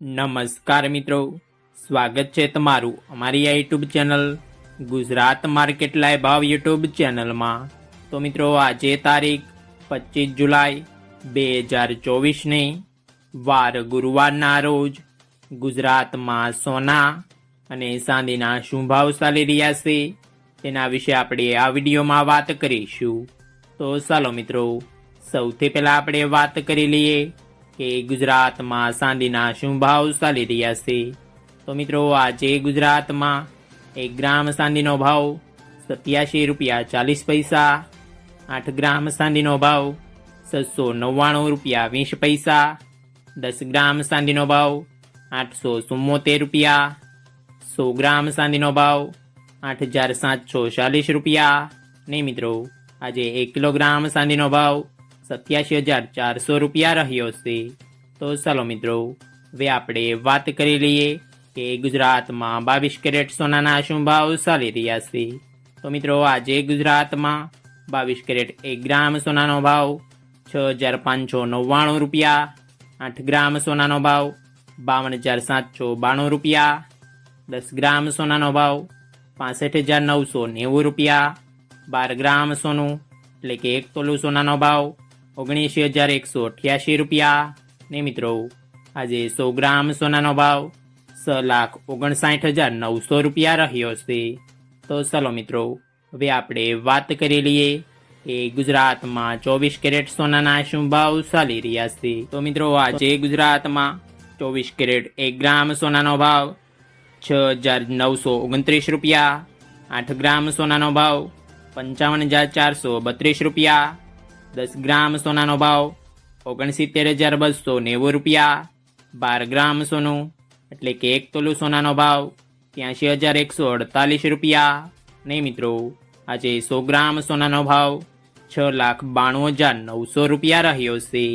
નમસ્કાર મિત્રો, સ્વાગત છે તમારું અમારી આ YouTube channel Gujarat market live ભાવ યુટ્યુબ ચેનલમાં। તો મિત્રો આજે તારીખ 25 જુલાઈ 2024ને વાર ગુરુવારના રોજ ગુજરાતમાં સોના અને ચાંદીના શું ભાવ ચાલી રહ્યા છે તેના વિશે આપણે આ વિડીયોમાં વાત કરીશું। તો ચાલો મિત્રો, સૌથી પહેલાં આપણે વાત કરી લઈએ કે ગુજરાતમાં ચાંદીના શું ભાવ ચાલી રહ્યા છે। તો મિત્રો આજે ગુજરાતમાં 1 ગ્રામ ચાંદીનો ભાવ 87 રૂપિયા 40 પૈસા, 8 ગ્રામ ચાંદીનો ભાવ 699 રૂપિયા 20 પૈસા, 10 ગ્રામ ચાંદીનો ભાવ 874 રૂપિયા, 100 ગ્રામ ચાંદીનો ભાવ 8740 રૂપિયા ને મિત્રો આજે 1 કિલોગ્રામ ચાંદીનો ભાવ 87,400 રૂપિયા રહ્યો છે। તો ચાલો મિત્રો, હવે આપણે વાત કરી લઈએ કે ગુજરાતમાં 22 કેરેટ સોનાના શું ભાવ ચાલી રહ્યા છે। તો મિત્રો આજે ગુજરાતમાં 22 કેરેટ 1 ગ્રામ સોનાનો ભાવ 6,599 રૂપિયા, 8 ગ્રામ સોનાનો ભાવ 52,792 રૂપિયા, 10 ગ્રામ સોનાનો ભાવ 65,990 રૂપિયા, 12 ગ્રામ સોનું એટલે કે 1 તોલું સોનાનો ભાવ 79,188 રૂપિયા ને મિત્રો આજે 100 ગ્રામ સોનાનો ભાવ 6,59,900 રૂપિયા રહ્યો છે। તો ચાલો મિત્રો, હવે આપણે વાત કરી લઈએ કે ગુજરાતમાં 24 કેરેટ સોનાના શું ભાવ ચાલી રહ્યા છે। તો મિત્રો આજે ગુજરાતમાં 24 કેરેટ 1 ગ્રામ સોનાનો ભાવ 6,929 રૂપિયા, 8 ગ્રામ સોનાનો ભાવ 55,432 રૂપિયા, 10 ગ્રામ સોનાનો ભાવ 69,290 રૂપિયા, 12 ગ્રામ સોનું એટલે કે 1 તોલું સોનાનો ભાવ 83,148 રૂપિયા ને મિત્રો આજે 100 ગ્રામ સોનાનો ભાવ 6,92,900 રૂપિયા રહ્યો છે।